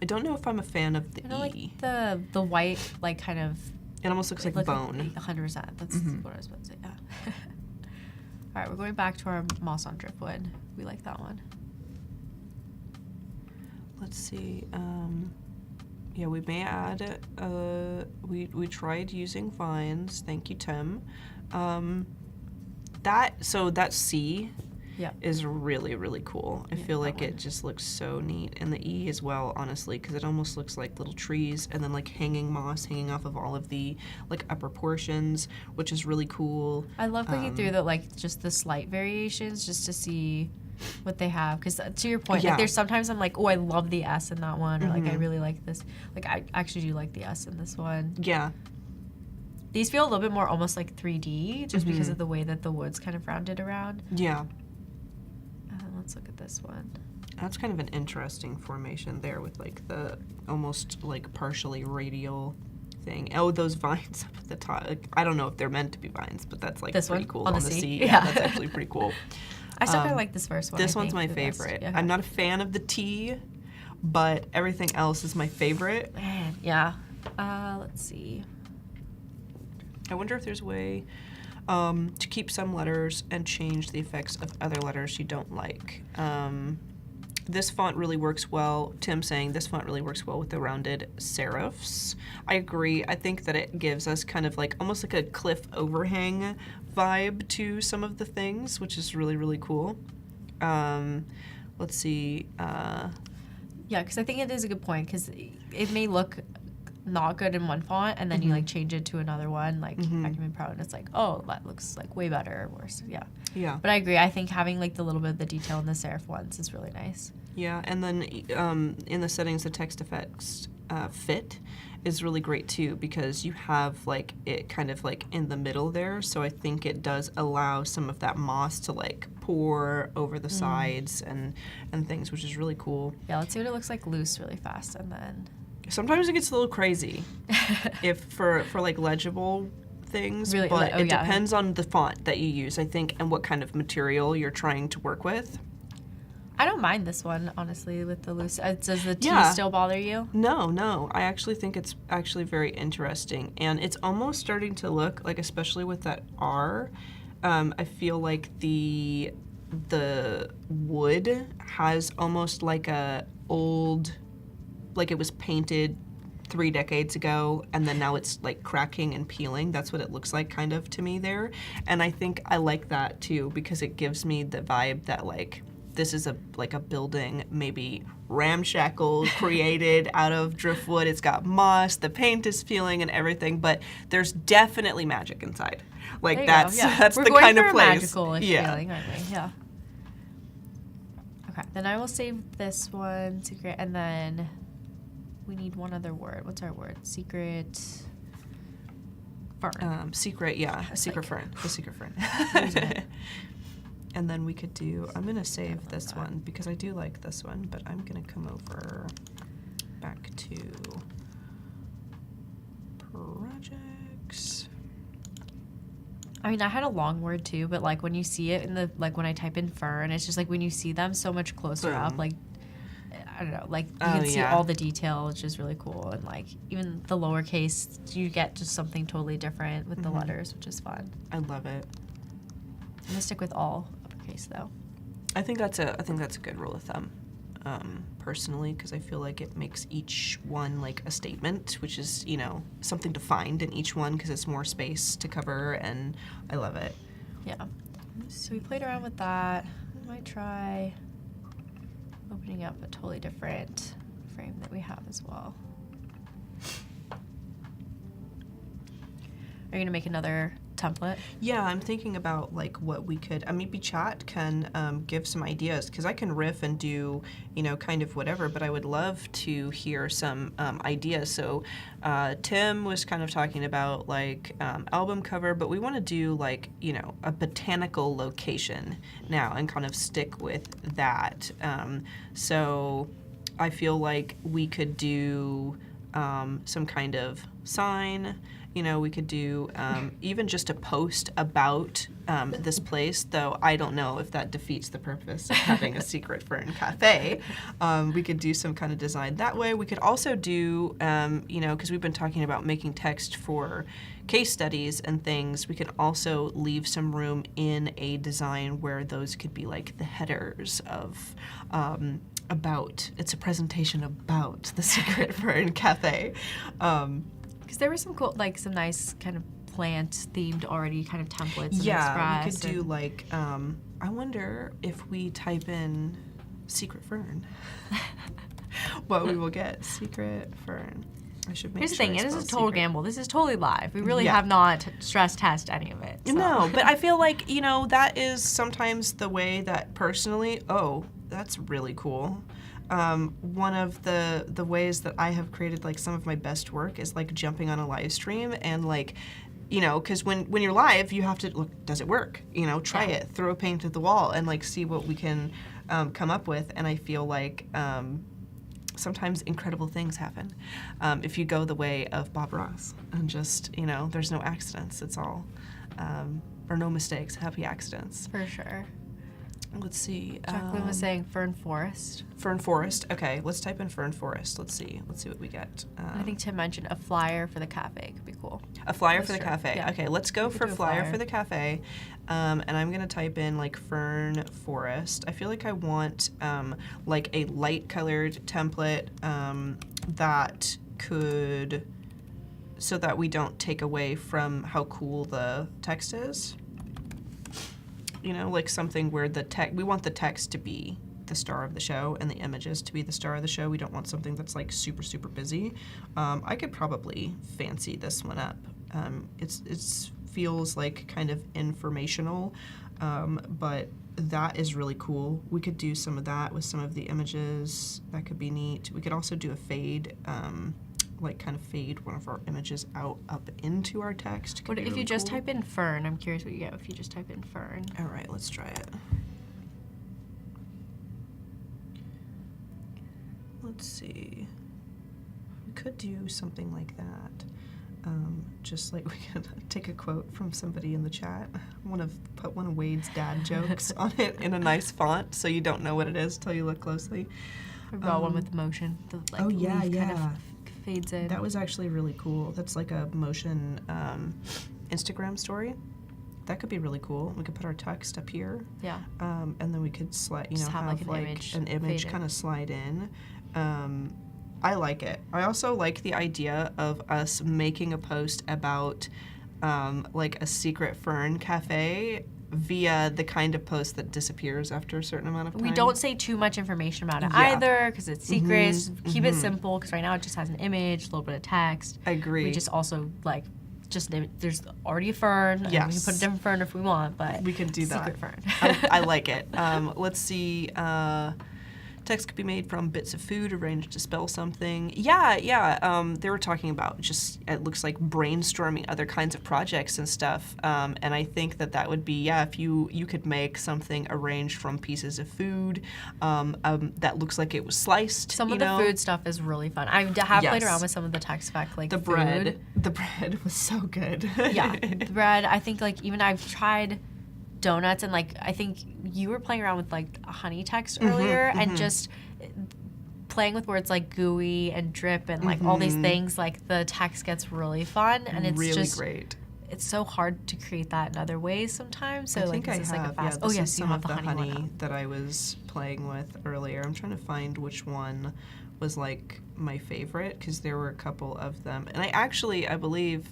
I don't know if I'm a fan of the E. Like the white, like kind of. It almost looks like bone. 100%. That's what I was about to say. Yeah. All right, we're going back to our moss on driftwood. We like that one. Let's see. We may add. We tried using vines. Thank you, Tim. That C. Yeah. Is really, really cool. I feel like it just looks so neat. And the E as well, honestly, because it almost looks like little trees and then like hanging moss hanging off of all of the like upper portions, which is really cool. I love looking through just the slight variations just to see what they have. Because to your point, like there's sometimes I'm like, oh, I love the S in that one, or like I really like this. Like I actually do like the S in this one. Yeah. These feel a little bit more almost like 3D just because of the way that the wood's kind of rounded around. Yeah. Let's look at this one. That's kind of an interesting formation there with like the almost like partially radial thing. Oh, those vines up at the top. Like, I don't know if they're meant to be vines, but that's like this pretty one? cool On the C. C? Yeah, that's actually pretty cool. I still kind of like this first one. This one's my favorite. Yeah. I'm not a fan of the T, but everything else is my favorite. Man, yeah. Let's see. I wonder if there's a way to keep some letters and change the effects of other letters you don't like. This font really works well. Tim saying this font really works well with the rounded serifs. I agree. I think that it gives us kind of like almost like a cliff overhang vibe to some of the things, which is really, really cool. Let's see. Yeah, because I think it is a good point, because it may look not good in one font, and then you like change it to another one, like Acumen Pro, and it's like, oh, that looks like way better or worse. Yeah. Yeah. But I agree. I think having like the little bit of the detail in the serif ones is really nice. Yeah, and then in the settings, the text effects fit is really great too, because you have like it kind of like in the middle there, so I think it does allow some of that moss to like pour over the sides and things, which is really cool. Yeah, let's see what it looks like loose really fast, and then Sometimes it gets a little crazy if for like legible things, Really- but oh, it yeah. depends on the font that you use, I think, and what kind of material you're trying to work with. I don't mind this one, honestly, with the loose. Does the T Yeah. still bother you? No, I actually think it's actually very interesting, and it's almost starting to look like, especially with that R, I feel like the wood has almost like a old, like it was painted 3 decades ago, and then now it's like cracking and peeling. That's what it looks like kind of to me there, and I think I like that too, because it gives me the vibe that like this is a building maybe ramshackle, created out of driftwood. It's got moss, the paint is peeling and everything, but there's definitely magic inside. Like There you that's go, yeah. that's We're the going kind for of a place. magical-ish Yeah. feeling, aren't we? Yeah. Okay, then I will save this one, secret, and then we need one other word. What's our word? Secret fern. Secret, yeah, It's secret like- fern, the secret fern. Losing it. And then we could do, I'm gonna save love this that. one because I do like this one, but I'm gonna come over back to projects. I mean, I had a long word too, but like when you see it in the, like when I type in fern, it's just like when you see them so much closer up, Boom. like, I don't know, like you Oh, can see yeah. all the detail, which is really cool. And like even the lowercase, you get just something totally different with the letters, which is fun. I love it. I'm gonna stick with all uppercase though. I think that's a good rule of thumb, personally, because I feel like it makes each one like a statement, which is, you know, something to find in each one because it's more space to cover, and I love it. Yeah. So we played around with that. I might try opening up a totally different frame that we have as well. Are you gonna make another template? Yeah, I'm thinking about like what we could, maybe chat can give some ideas, because I can riff and do, you know, kind of whatever, but I would love to hear some ideas. So Tim was kind of talking about like album cover, but we want to do like, you know, a botanical location now and kind of stick with that. So I feel like we could do some kind of sign. You know, we could do even just a post about this place, though I don't know if that defeats the purpose of having a secret fern cafe. We could do some kind of design that way. We could also do, you know, because we've been talking about making text for case studies and things, we could also leave some room in a design where those could be like the headers of about, it's a presentation about the secret fern cafe. Because there were some cool, like some nice kind of plant themed already kind of templates. In Yeah, we Express could do and- like, I wonder if we type in secret fern, what we will get. Secret fern. I should make Here's the sure thing, I and this is spell total secret. gamble. This is totally live. We really Yeah. have not stress test any of it. So. No, but I feel like, you know, that is sometimes the way that personally, oh, that's really cool. One of the ways that I have created like some of my best work is like jumping on a live stream and like, you know, because when you're live, you have to look, does it work? You know, try Yeah. it, throw a paint at the wall and like see what we can come up with. And I feel like sometimes incredible things happen if you go the way of Bob Ross and just, you know, there's no accidents. It's all, or no mistakes, happy accidents. For sure. Let's see. Jacqueline was saying fern forest. Fern forest. Okay, let's type in fern forest. Let's see what we get. I think Tim mentioned a flyer for the cafe could be cool. A flyer That's for the true. cafe. Yeah. Okay, let's go We could for do a flyer flyer. for the cafe. And I'm gonna type in like fern forest. I feel like I want like a light colored template that could, so that we don't take away from how cool the text is. You know, like something where the text, we want the text to be the star of the show and the images to be the star of the show. We don't want something that's like super, super busy. I could probably fancy this one up. It's feels like kind of informational, but that is really cool. We could do some of that with some of the images. That could be neat. We could also do a fade, like kind of fade one of our images out up into our text. What if you just type in fern? I'm curious what you get if you just type in fern. All right, let's try it. Let's see. We could do something like that. Just like we could take a quote from somebody in the chat. Put one of Wade's dad jokes on it in a nice font, so you don't know what it is till you look closely. Or draw one with motion. The, like, oh yeah, leaf yeah. kind of fades in. That was actually really cool. That's like a motion Instagram story. That could be really cool. We could put our text up here. Yeah. And then we could slide, Just have like an image kind of slide in. I like it. I also like the idea of us making a post about like a secret fern cafe via the kind of post that disappears after a certain amount of time. We don't say too much information about it either because it's secret. Keep it simple because right now it just has an image, a little bit of text. I agree. We just also like there's already a fern. And we can put a different fern if we want, but we can do that. Secret fern. I like it. Let's see. Text could be made from bits of food arranged to spell something. Yeah. They were talking about just, it looks like brainstorming other kinds of projects and stuff. And I think that would be, if you could make something arranged from pieces of food that looks like it was sliced. Some of the food stuff is really fun. I have played around with some of the text spec, like the food. bread. The bread was so good. Yeah, the bread. I think like even I've tried donuts, and like I think you were playing around with like honey text earlier, and just playing with words like gooey and drip and like all these things. Like the text gets really fun, and it's really just great. It's so hard to create that in other ways sometimes. So like this is like a fast. This oh yes, is you some have of the honey that I was playing with earlier. I'm trying to find which one was like my favorite because there were a couple of them, and I believe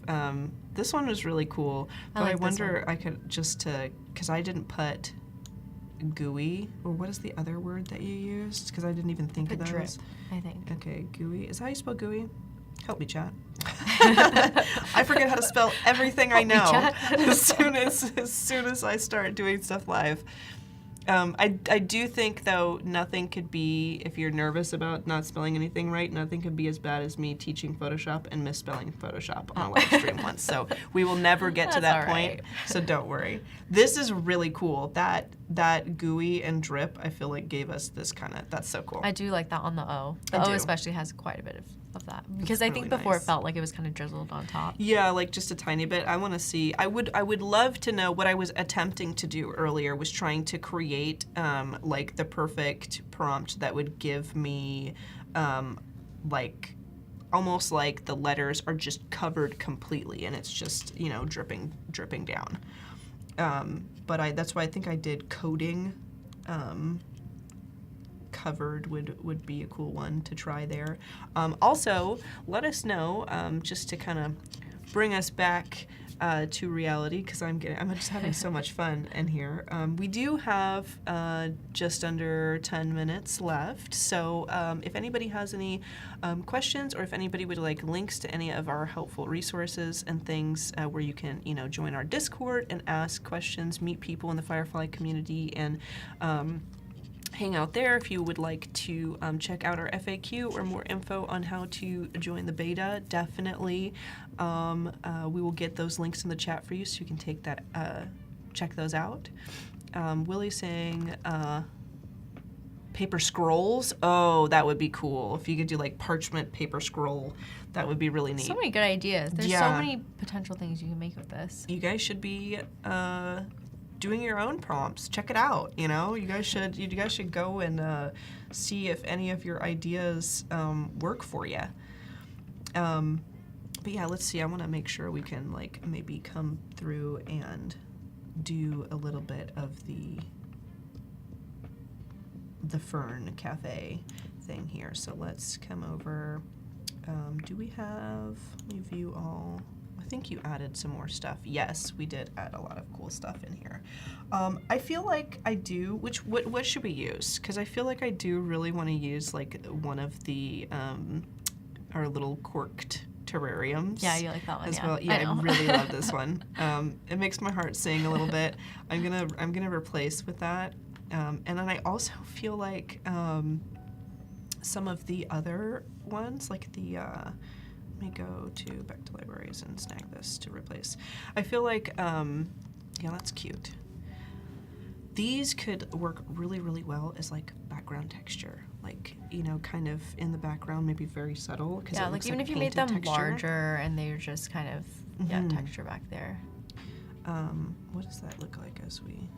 this one was really cool. But I wonder I could because I didn't put gooey, or what is the other word that you used? Because I didn't even think of those. Drip, I think. Okay, gooey. Is that how you spell gooey? Help me, chat. I forget how to spell everything I know as soon as I start doing stuff live. I do think, though, nothing could be, if you're nervous about not spelling anything right, nothing could be as bad as me teaching Photoshop and misspelling Photoshop on a live stream once. So we will never get to that point, so don't worry. This is really cool. That gooey and drip, I feel like, gave us this kind of, that's so cool. I do like that on the O. The O especially has quite a bit of that. Because I think before it felt like it was kind of drizzled on top. Yeah, like just a tiny bit. I want to see, I would love to know what I was attempting to do earlier was trying to create like the perfect prompt that would give me like almost like the letters are just covered completely and it's just, dripping down. But that's why I think I did coding. Covered would be a cool one to try there. Also, let us know, just to kind of bring us back to reality, because I'm just having so much fun in here. We do have just under 10 minutes left, so if anybody has any questions, or if anybody would like links to any of our helpful resources and things where you can, join our Discord and ask questions, meet people in the Firefly community, and hang out there. If you would like to check out our FAQ or more info on how to join the beta, definitely we will get those links in the chat for you so you can take that, check those out. Willie's saying paper scrolls. Oh, that would be cool. If you could do like parchment paper scroll, that would be really neat. So many good ideas. There's so many potential things you can make with this. You guys should be doing your own prompts. Check it out. You guys should go and see if any of your ideas work for you. But yeah, let's see. I want to make sure we can like maybe come through and do a little bit of the Fern Cafe thing here. So let's come over. Do we have? Let me view all. I think you added some more stuff. Yes, we did add a lot of cool stuff in here. I feel like I do, what should we use? Because I feel like I do really want to use like one of the, our little corked terrariums. Yeah, you like that one, as yeah. well. Yeah, I know. I really love this one. It makes my heart sing a little bit. I'm gonna replace with that. And then I also feel like some of the other ones, like the let me go back to libraries and snag this to replace. I feel like yeah, that's cute. These could work really, really well as like background texture, like, you know, kind of in the background, maybe very subtle. Yeah, like even if you made them larger and they're just kind of texture back there. What does that look like as we?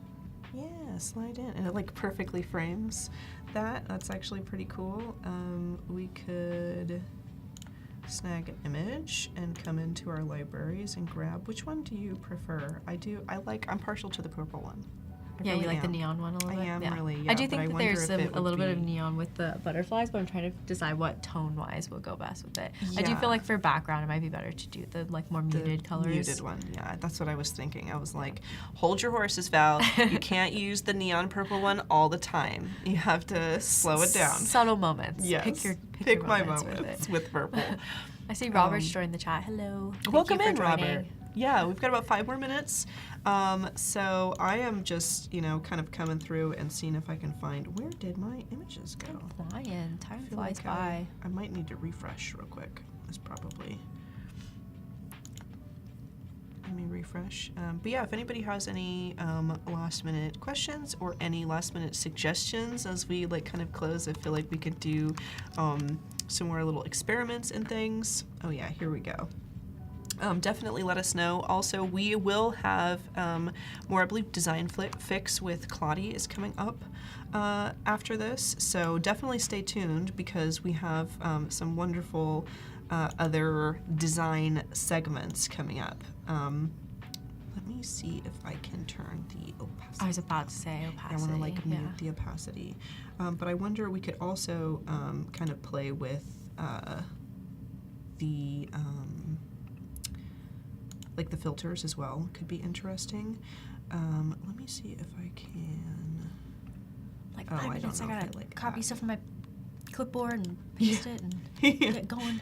Yeah, slide in, and it like perfectly frames that. That's actually pretty cool. We could snag an image and come into our libraries and grab. Which one do you prefer? I'm partial to the purple one. Yeah, you like the neon one a little bit? I am really, I do but think that wonder there's if it a little would bit of be- neon with the butterflies, but I'm trying to decide what tone-wise will go best with it. I do Yeah. feel like for background, it might be better to do the like more muted colors. Muted one, yeah. That's what I was thinking. I was like, hold your horses, Val. You can't use the neon purple one all the time. You have to slow it down. Subtle moments. Yes. Pick my moments moments with purple. I see Robert's joined the chat. Hello. Thank Welcome you for in, joining. Robert. Yeah, we've got about 5 more minutes. So I am just, you know, kind of coming through and seeing if I can find, where did my images go? Flying. Time I feel flies like by. I might need to refresh real quick. That's probably. Let me refresh. But yeah, if anybody has any last minute questions or any last minute suggestions as we like kind of close, I feel like we could do some more little experiments and things. Oh yeah, here we go. Definitely let us know. Also, we will have more, I believe, Design Fix with Claudia is coming up after this. So definitely stay tuned because we have some wonderful other design segments coming up. Let me see if I can turn the opacity. I was about to say opacity. I want to like mute the opacity. But I wonder, we could also kind of play with the like the filters as well. Could be interesting. Let me see if I can. Like Oh, 5 I don't minutes, I know if gotta I like copy that. stuff from my clipboard and paste it and get going.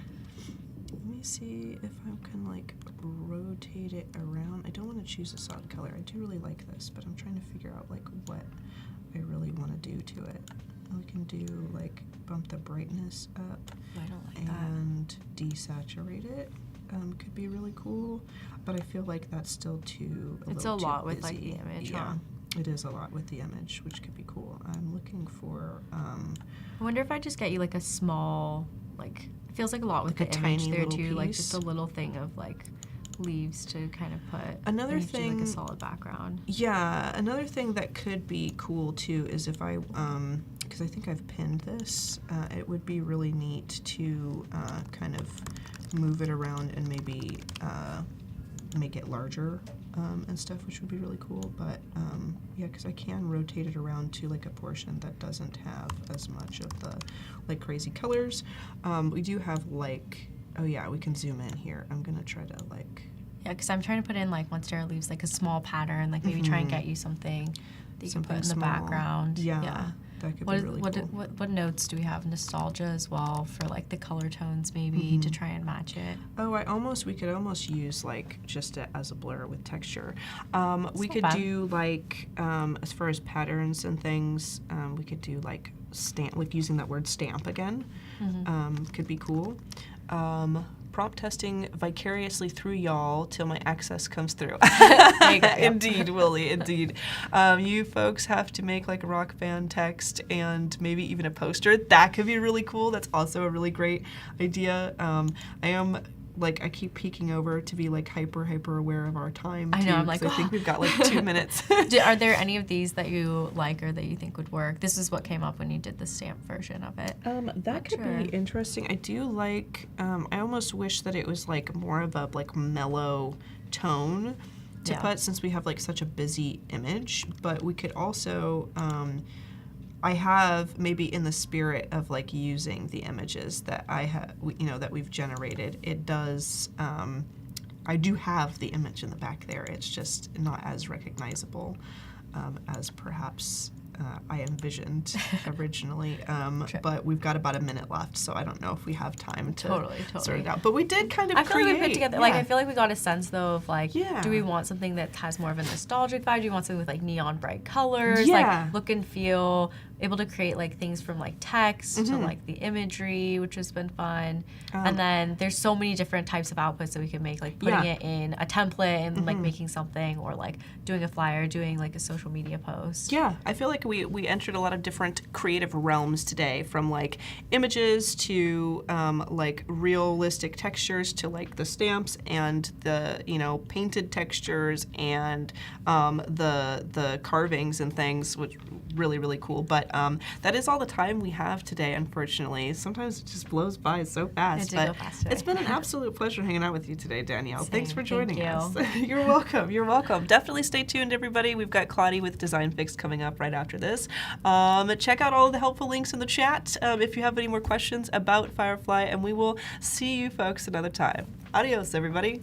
Let me see if I can like rotate it around. I don't want to choose a solid color. I do really like this, but I'm trying to figure out like what I really want to do to it. We can do like bump the brightness up I don't like that. and desaturate it. Could be really cool, but I feel like that's still too. It's little a lot too with like busy. the image. Yeah, Huh? it is a lot with the image, which could be cool. I'm looking for. I wonder if I just get you like a small, like it feels like a lot with Like the a image tiny there little too, like just piece. a little thing of like leaves to kind of put. Another and you do, like thing- a solid background. Yeah, another thing that could be cool too is if I, because I think I've pinned this, it would be really neat to kind of move it around and maybe make it larger and stuff, which would be really cool. But yeah, because I can rotate it around to like a portion that doesn't have as much of the like crazy colors. We do have like, oh yeah, we can zoom in here. I'm gonna try to like. Yeah, because I'm trying to put in like once Dara leaves like a small pattern, like maybe try and get you something that you can put in the small. background. Yeah. That could be really cool. What notes do we have? Nostalgia as well for like the color tones maybe to try and match it. Oh, we could almost use like just as a blur with texture. We not could bad. do like as far as patterns and things, we could do like stamp, like using that word stamp again. Could be cool. Prompt testing vicariously through y'all till my access comes through. There you go, yep. Indeed, Willie, indeed. You folks have to make like a rock band text and maybe even a poster. That could be really cool. That's also a really great idea. I am like, I keep peeking over to be like hyper aware of our time. I know, too, I'm like, 'cause I think we've got like 2 minutes. Are there any of these that you like or that you think would work? This is what came up when you did the stamp version of it. That could be interesting. I do like, I almost wish that it was like more of a like mellow tone to put, since we have like such a busy image, but we could also, I have maybe in the spirit of like using the images that I have, you know, that we've generated, it does I do have the image in the back there. It's just not as recognizable as perhaps I envisioned originally. But we've got about a minute left, so I don't know if we have time to sort it out. But we did kind of I feel like we put together, like, I feel like we got a sense, though, of, like, Yeah. do we want something that has more of a nostalgic vibe? Do we want something with, like, neon bright colors? Yeah. Like, look and feel, able to create, like, things from, like, text to, like, the imagery, which has been fun. And then there's so many different types of outputs that we can make, like putting it in a template and, like, making something, or, like, doing a flyer, doing, like, a social media post. Yeah, I feel like we entered a lot of different creative realms today, from like images to like realistic textures to like the stamps and the painted textures and the carvings and things, which really cool. But that is all the time we have today, unfortunately. Sometimes it just blows by so fast. It did go fast today. It's been an absolute pleasure hanging out with you today, Danielle. Same. Thanks for joining Thank you. us. You're welcome. You're welcome. Definitely stay tuned, everybody. We've got Claudia with Design Fix coming up right after this. Check out all of the helpful links in the chat if you have any more questions about Firefly, and we will see you folks another time. Adios, everybody.